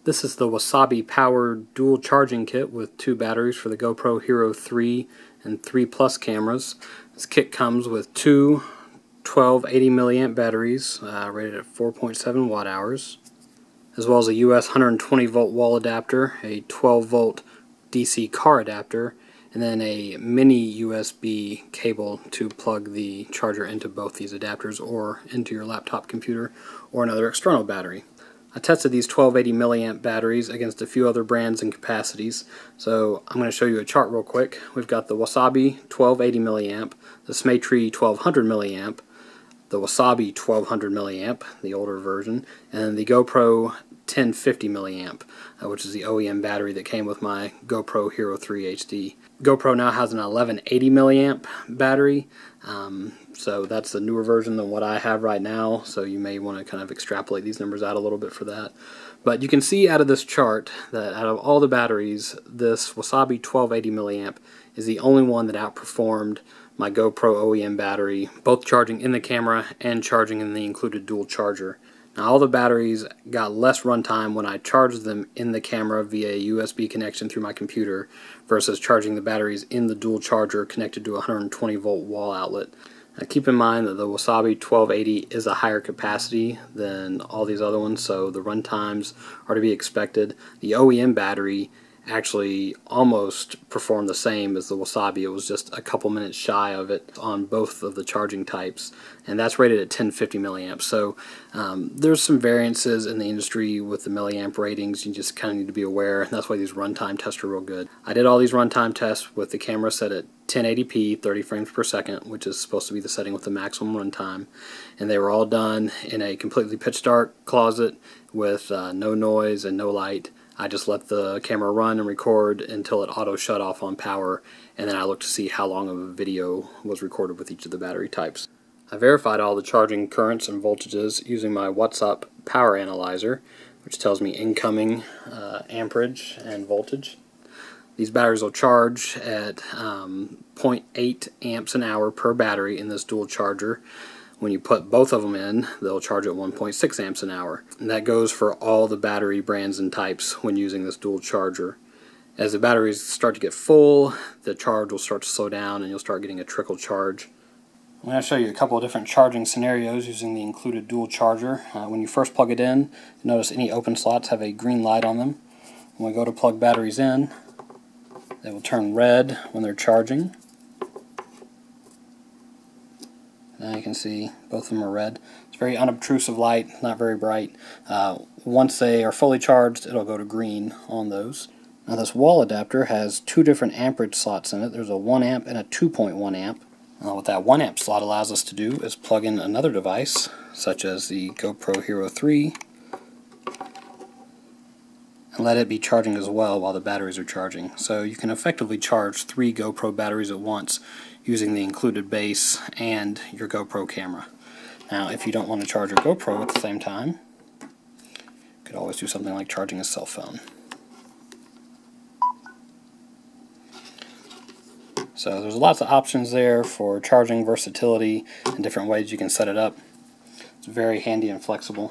This is the Wasabi powered dual charging kit with 2 batteries for the GoPro Hero 3 and 3 Plus cameras. This kit comes with 2 1280 milliamp batteries rated at 4.7 watt hours, as well as a US 120 volt wall adapter, a 12 volt DC car adapter, and then a mini USB cable to plug the charger into both these adapters or into your laptop computer or another external battery. I tested these 1280 milliamp batteries against a few other brands and capacities, so I'm going to show you a chart real quick. We've got the Wasabi 1280 milliamp, the Smaytree 1200 milliamp, the Wasabi 1200 milliamp, the older version, and the GoPro 1050 milliamp, which is the OEM battery that came with my GoPro Hero 3 HD. GoPro now has an 1180 milliamp battery, so that's the newer version than what I have right now, so you may want to kind of extrapolate these numbers out a little bit for that. But you can see out of this chart that out of all the batteries, this Wasabi 1280 milliamp is the only one that outperformed my GoPro OEM battery, both charging in the camera and charging in the included dual charger. Now, all the batteries got less runtime when I charged them in the camera via a USB connection through my computer versus charging the batteries in the dual charger connected to a 120 volt wall outlet. Now, keep in mind that the Wasabi 1280 is a higher capacity than all these other ones, so the runtimes are to be expected. The OEM battery actually almost performed the same as the Wasabi. It was just a couple minutes shy of it on both of the charging types, and that's rated at 1050 milliamps. So there's some variances in the industry with the milliamp ratings. You just kind of need to be aware, and that's why these runtime tests are real good. I did all these runtime tests with the camera set at 1080p 30 frames per second, which is supposed to be the setting with the maximum runtime, and they were all done in a completely pitch dark closet with no noise and no light. I just let the camera run and record until it auto shut off on power, and then I looked to see how long of a video was recorded with each of the battery types. I verified all the charging currents and voltages using my Wasabi power analyzer, which tells me incoming amperage and voltage. These batteries will charge at 0.8 amps an hour per battery in this dual charger. When you put both of them in, they'll charge at 1.6 amps an hour. And that goes for all the battery brands and types when using this dual charger. As the batteries start to get full, the charge will start to slow down and you'll start getting a trickle charge. I'm going to show you a couple of different charging scenarios using the included dual charger. When you first plug it in, notice any open slots have a green light on them. When we go to plug batteries in, they will turn red when they're charging. Now you can see both of them are red. It's very unobtrusive light, not very bright. Once they are fully charged, it'll go to green on those. Now this wall adapter has 2 different amperage slots in it. There's a 1 amp and a 2.1 amp. What that 1 amp slot allows us to do is plug in another device, such as the GoPro Hero 3, and let it be charging as well while the batteries are charging. So you can effectively charge 3 GoPro batteries at once using the included base and your GoPro camera. Now, if you don't want to charge your GoPro at the same time, you could always do something like charging a cell phone. So there's lots of options there for charging versatility and different ways you can set it up. It's very handy and flexible.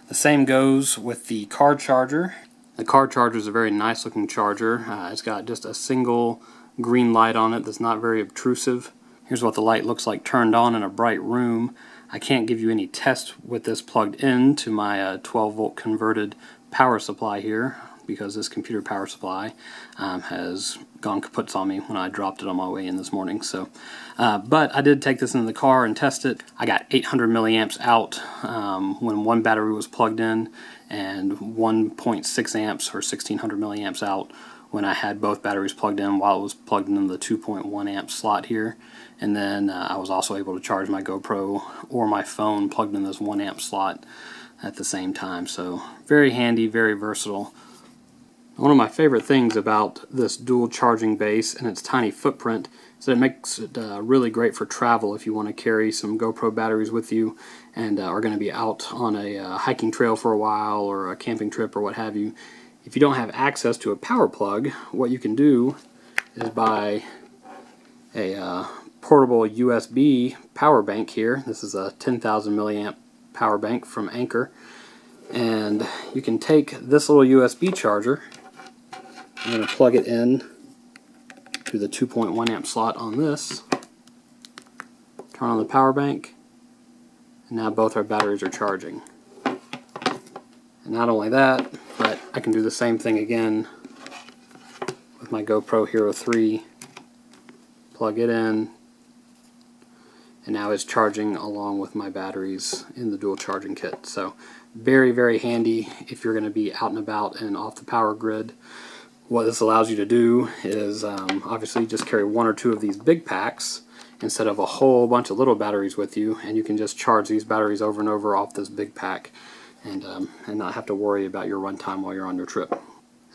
The same goes with the car charger. The car charger is a very nice looking charger. It's got just a single green light on it that's not very obtrusive. Here's what the light looks like turned on in a bright room. I can't give you any test with this plugged in to my 12 volt converted power supply here, because this computer power supply has gone kaput on me when I dropped it on my way in this morning. So, but I did take this into the car and test it. I got 800 milliamps out when one battery was plugged in, and 1.6 amps or 1600 milliamps out when I had both batteries plugged in while it was plugged in the 2.1 amp slot here. And then I was also able to charge my GoPro or my phone plugged in this 1 amp slot at the same time. So very handy, very versatile. One of my favorite things about this dual charging base and its tiny footprint is that it makes it really great for travel if you want to carry some GoPro batteries with you and are going to be out on a hiking trail for a while or a camping trip or what have you. If you don't have access to a power plug, what you can do is buy a portable USB power bank here. This is a 10,000 milliamp power bank from Anchor. And you can take this little USB charger. I'm going to plug it in to the 2.1 amp slot on this, turn on the power bank, and now both our batteries are charging. And not only that, but I can do the same thing again with my GoPro Hero3. Plug it in, and now it's charging along with my batteries in the dual charging kit. So very, very handy if you're going to be out and about and off the power grid. What this allows you to do is obviously just carry one or two of these big packs instead of a whole bunch of little batteries with you, and you can just charge these batteries over and over off this big pack and not have to worry about your runtime while you're on your trip.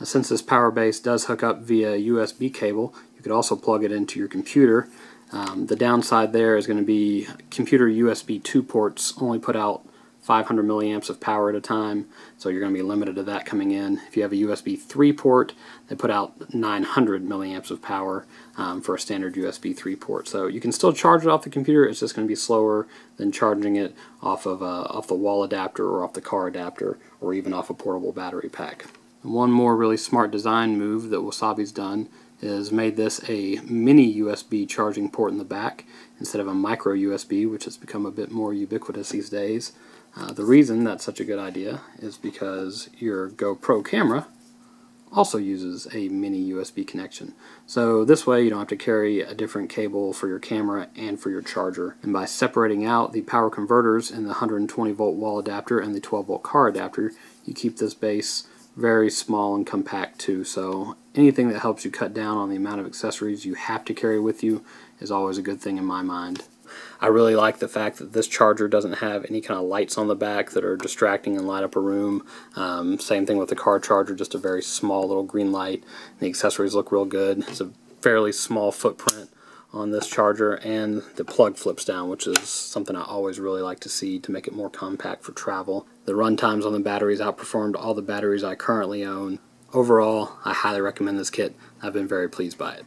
Now, since this power base does hook up via USB cable, you could also plug it into your computer. The downside there is going to be computer USB 2 ports only put out 500 milliamps of power at a time, so you're going to be limited to that coming in. If you have a USB 3 port, they put out 900 milliamps of power for a standard USB 3 port. So you can still charge it off the computer, it's just going to be slower than charging it off the wall adapter or off the car adapter or even off a portable battery pack. And one more really smart design move that Wasabi's done is made this a mini USB charging port in the back instead of a micro USB, which has become a bit more ubiquitous these days. The reason that's such a good idea is because your GoPro camera also uses a mini USB connection. So this way you don't have to carry a different cable for your camera and for your charger. And by separating out the power converters in the 120 volt wall adapter and the 12 volt car adapter, you keep this base very small and compact too. So anything that helps you cut down on the amount of accessories you have to carry with you is always a good thing in my mind. I really like the fact that this charger doesn't have any kind of lights on the back that are distracting and light up a room. Same thing with the car charger, just a very small little green light. The accessories look real good. It's a fairly small footprint on this charger, and the plug flips down, which is something I always really like to see to make it more compact for travel. The run times on the batteries outperformed all the batteries I currently own. Overall, I highly recommend this kit. I've been very pleased by it.